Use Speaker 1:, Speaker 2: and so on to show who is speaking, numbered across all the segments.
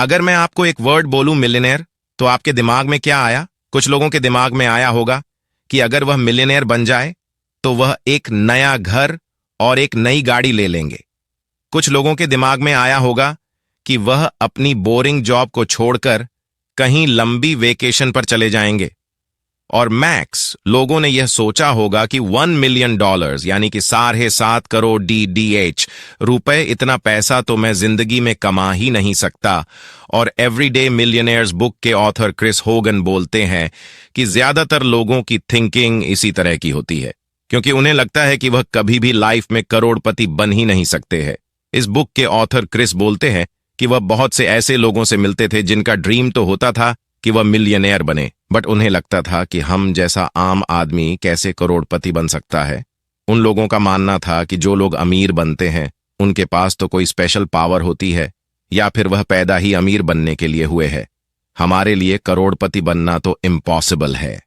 Speaker 1: अगर मैं आपको एक वर्ड बोलूं मिलियनेयर, तो आपके दिमाग में क्या आया? कुछ लोगों के दिमाग में आया होगा कि अगर वह मिलियनेयर बन जाए तो वह एक नया घर और एक नई गाड़ी ले लेंगे। कुछ लोगों के दिमाग में आया होगा कि वह अपनी बोरिंग जॉब को छोड़कर कहीं लंबी वेकेशन पर चले जाएंगे। और मैक्स लोगों ने यह सोचा होगा कि $1 मिलियन यानी कि 7.5 करोड़ DDH रुपए, इतना पैसा तो मैं जिंदगी में कमा ही नहीं सकता। और एवरीडे मिलियनेयर्स बुक के ऑथर क्रिस होगन बोलते हैं कि ज्यादातर लोगों की थिंकिंग इसी तरह की होती है, क्योंकि उन्हें लगता है कि वह कभी भी लाइफ में करोड़पति बन ही नहीं सकते हैं। इस बुक के ऑथर क्रिस बोलते हैं कि वह बहुत से ऐसे लोगों से मिलते थे जिनका ड्रीम तो होता था कि वह मिलियनेयर बने, बट उन्हें लगता था कि हम जैसा आम आदमी कैसे करोड़पति बन सकता है। उन लोगों का मानना था कि जो लोग अमीर बनते हैं उनके पास तो कोई स्पेशल पावर होती है, या फिर वह पैदा ही अमीर बनने के लिए हुए हैं। हमारे लिए करोड़पति बनना तो इम्पॉसिबल है।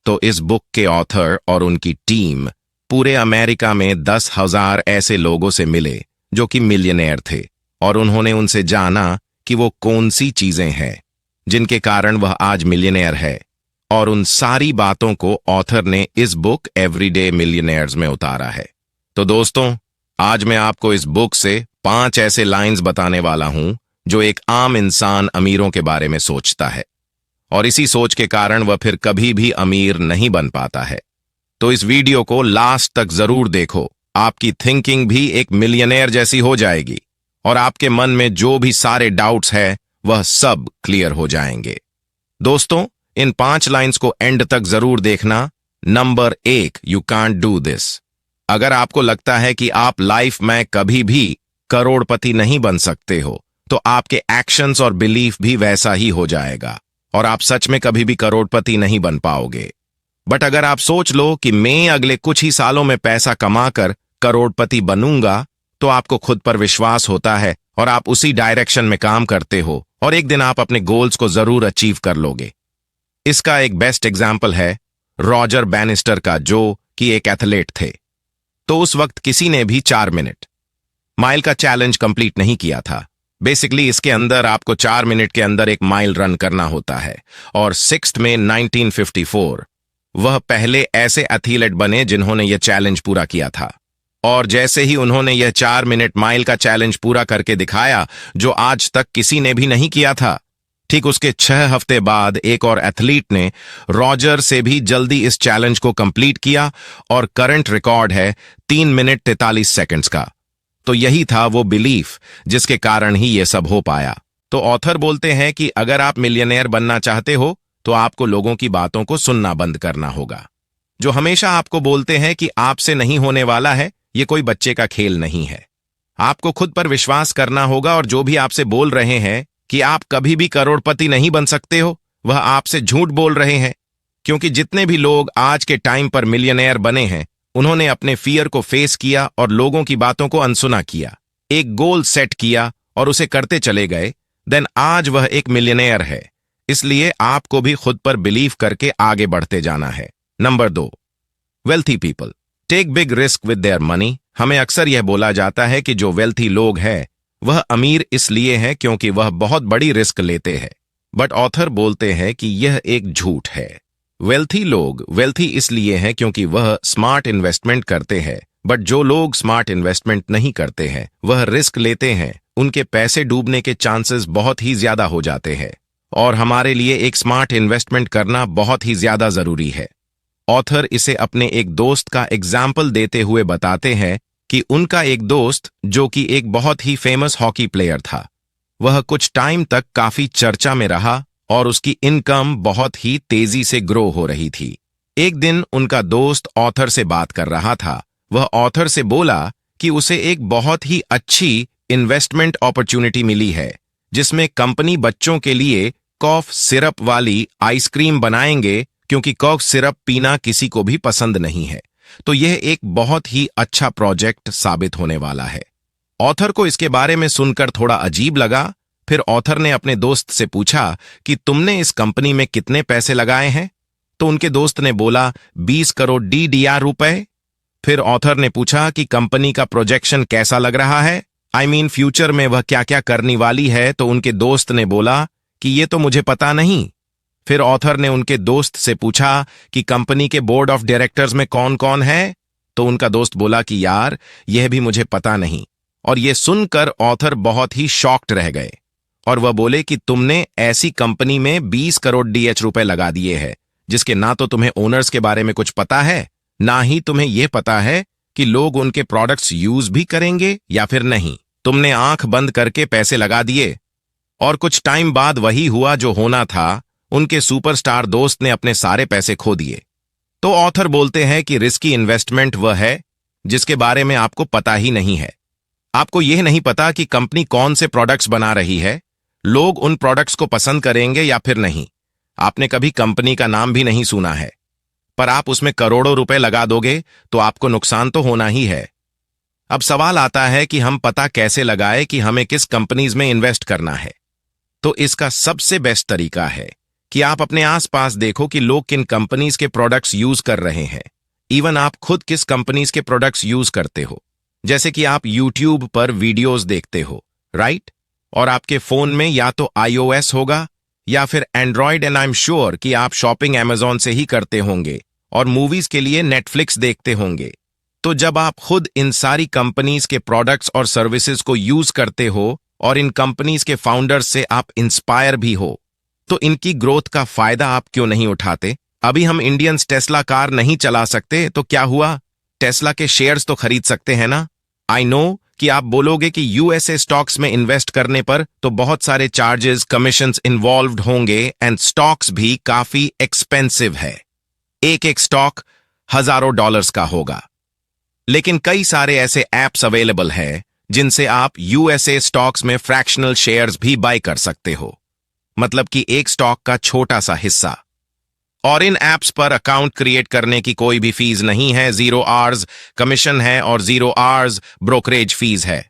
Speaker 1: तो इस बुक के ऑथर और उनकी टीम पूरे अमेरिका में 10,000 ऐसे लोगों से मिले जो कि मिलियनेयर थे, और उन्होंने उनसे जाना कि वो कौन सी चीजें हैं जिनके कारण वह आज मिलियनेयर है। और उन सारी बातों को ऑथर ने इस बुक एवरीडे मिलियनेयर्स में उतारा है। तो दोस्तों, आज मैं आपको इस बुक से 5 ऐसे लाइंस बताने वाला हूं जो एक आम इंसान अमीरों के बारे में सोचता है, और इसी सोच के कारण वह फिर कभी भी अमीर नहीं बन पाता है। तो इस वीडियो को लास्ट तक जरूर देखो। आपकी थिंकिंग भी एक मिलियनेयर जैसी हो जाएगी, और आपके मन में जो भी सारे डाउट्स है वह सब क्लियर हो जाएंगे। दोस्तों, इन 5 लाइंस को एंड तक जरूर देखना। Number 1, you can't do this. अगर आपको लगता है कि आप लाइफ में कभी भी करोड़पति नहीं बन सकते हो, तो आपके एक्शंस और बिलीफ भी वैसा ही हो जाएगा, और आप सच में कभी भी करोड़पति नहीं बन पाओगे। बट अगर आप सोच लो कि मैं अगले कुछ ही सालों में पैसा कमाकर करोड़पति बनूंगा, तो आपको खुद पर विश्वास होता है और आप उसी डायरेक्शन में काम करते हो, और एक दिन आप अपने गोल्स को जरूर अचीव कर लोगे। इसका एक बेस्ट एग्जाम्पल है रॉजर बैनिस्टर का, जो कि एक एथलीट थे। तो उस वक्त किसी ने भी 4 मिनट माइल का चैलेंज कंप्लीट नहीं किया था। बेसिकली इसके अंदर आपको 4 मिनट के अंदर एक माइल रन करना होता है। और 6 मई 1954 वह पहले ऐसे एथलीट बने जिन्होंने यह चैलेंज पूरा किया था। और जैसे ही उन्होंने यह 4 मिनट माइल का चैलेंज पूरा करके दिखाया, जो आज तक किसी ने भी नहीं किया था, ठीक उसके 6 हफ्ते बाद एक और एथलीट ने रॉजर से भी जल्दी इस चैलेंज को कंप्लीट किया, और करंट रिकॉर्ड है 3 मिनट 43 सेकंड्स का। तो यही था वो बिलीफ जिसके कारण ही ये सब हो पाया। तो ऑथर बोलते हैं कि अगर आप मिलियनेयर बनना चाहते हो तो आपको लोगों की बातों को सुनना बंद करना होगा, जो हमेशा आपको बोलते हैं कि आपसे नहीं होने वाला है, ये कोई बच्चे का खेल नहीं है। आपको खुद पर विश्वास करना होगा, और जो भी आपसे बोल रहे हैं कि आप कभी भी करोड़पति नहीं बन सकते हो, वह आपसे झूठ बोल रहे हैं। क्योंकि जितने भी लोग आज के टाइम पर मिलियनेयर बने हैं, उन्होंने अपने फियर को फेस किया और लोगों की बातों को अनसुना किया, एक गोल सेट किया और उसे करते चले गए। देन आज वह एक मिलियनेयर है। इसलिए आपको भी खुद पर बिलीव करके आगे बढ़ते जाना है। Number 2, wealthy people take big risk with their money. हमें अक्सर यह बोला जाता है कि जो वेल्थी लोग हैं वह अमीर इसलिए हैं क्योंकि वह बहुत बड़ी रिस्क लेते हैं। बट ऑथर बोलते हैं कि यह एक झूठ है। वेल्थी लोग वेल्थी इसलिए हैं क्योंकि वह स्मार्ट इन्वेस्टमेंट करते हैं, बट जो लोग स्मार्ट इन्वेस्टमेंट नहीं करते हैं वह रिस्क लेते हैं। उनके पैसे डूबने के चांसेस बहुत ही ज्यादा हो जाते हैं, और हमारे लिए एक स्मार्ट इन्वेस्टमेंट करना बहुत ही ज्यादा जरूरी है। ऑथर इसे अपने एक दोस्त का एग्जाम्पल देते हुए बताते हैं कि उनका एक दोस्त, जो कि एक बहुत ही फेमस हॉकी प्लेयर था, वह कुछ टाइम तक काफी चर्चा में रहा और उसकी इनकम बहुत ही तेजी से ग्रो हो रही थी। एक दिन उनका दोस्त ऑथर से बात कर रहा था। वह ऑथर से बोला कि उसे एक बहुत ही अच्छी इन्वेस्टमेंट अपॉर्चुनिटी मिली है, जिसमें कंपनी बच्चों के लिए कॉफ सिरप वाली आइसक्रीम बनाएंगे, क्योंकि कॉफ सिरप पीना किसी को भी पसंद नहीं है। तो यह एक बहुत ही अच्छा प्रोजेक्ट साबित होने वाला है। ऑथर को इसके बारे में सुनकर थोड़ा अजीब लगा। फिर ऑथर ने अपने दोस्त से पूछा कि तुमने इस कंपनी में कितने पैसे लगाए हैं? तो उनके दोस्त ने बोला 20 करोड़ DDR रुपए। फिर ऑथर ने पूछा कि कंपनी का प्रोजेक्शन कैसा लग रहा है? फ्यूचर में वह क्या क्या करने वाली है। तो उनके दोस्त ने बोला कि ये तो मुझे पता नहीं। फिर ऑथर ने उनके दोस्त से पूछा कि कंपनी के बोर्ड ऑफ डायरेक्टर्स में कौन कौन है। तो उनका दोस्त बोला कि यार यह भी मुझे पता नहीं। और यह सुनकर ऑथर बहुत ही शॉक्ड रह गए और वह बोले कि तुमने ऐसी कंपनी में 20 करोड़ डीएच रुपए लगा दिए हैं जिसके ना तो तुम्हें ओनर्स के बारे में कुछ पता है, ना ही तुम्हें यह पता है कि लोग उनके प्रोडक्ट्स यूज भी करेंगे या फिर नहीं। तुमने आंख बंद करके पैसे लगा दिए और कुछ टाइम बाद वही हुआ जो होना था। उनके सुपरस्टार दोस्त ने अपने सारे पैसे खो दिए। तो ऑथर बोलते हैं कि रिस्की इन्वेस्टमेंट वह है जिसके बारे में आपको पता ही नहीं है। आपको यह नहीं पता कि कंपनी कौन से प्रोडक्ट्स बना रही है, लोग उन प्रोडक्ट्स को पसंद करेंगे या फिर नहीं। आपने कभी कंपनी का नाम भी नहीं सुना है, पर आप उसमें करोड़ों रुपए लगा दोगे तो आपको नुकसान तो होना ही है। अब सवाल आता है कि हम पता कैसे लगाएं कि हमें किस कंपनीज में इन्वेस्ट करना है। तो इसका सबसे बेस्ट तरीका है कि आप अपने आसपास देखो कि लोग किन कंपनीज के प्रोडक्ट्स यूज कर रहे हैं। इवन आप खुद किस कंपनीज के प्रोडक्ट्स यूज करते हो। जैसे कि आप यूट्यूब पर वीडियोस देखते हो, राइट? और आपके फोन में या तो iOS होगा या फिर Android, and I am sure कि आप शॉपिंग Amazon से ही करते होंगे और मूवीज के लिए नेटफ्लिक्स देखते होंगे। तो जब आप खुद इन सारी कंपनीज के प्रोडक्ट्स और सर्विसेज को यूज करते हो और इन कंपनीज के फाउंडर्स से आप इंस्पायर भी हो, तो इनकी ग्रोथ का फायदा आप क्यों नहीं उठाते? अभी हम इंडियंस टेस्ला कार नहीं चला सकते तो क्या हुआ, टेस्ला के शेयर्स तो खरीद सकते हैं ना। आई नो कि आप बोलोगे कि यूएसए स्टॉक्स में इन्वेस्ट करने पर तो बहुत सारे चार्जेस, कमीशंस इन्वॉल्व्ड होंगे एंड स्टॉक्स भी काफी एक्सपेंसिव है। एक एक स्टॉक हजारों डॉलर्स का होगा। लेकिन कई सारे ऐसे एप्स अवेलेबल हैं जिनसे आप यूएसए स्टॉक्स में फ्रैक्शनल शेयर्स भी बाय कर सकते हो, मतलब कि एक स्टॉक का छोटा सा हिस्सा। और इन एप्स पर अकाउंट क्रिएट करने की कोई भी फीस नहीं है, 0 आवर्स कमीशन है और 0 आवर्स ब्रोकरेज फीस है,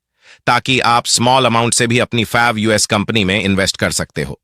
Speaker 1: ताकि आप स्मॉल अमाउंट से भी अपनी फैव यूएस कंपनी में इन्वेस्ट कर सकते हो।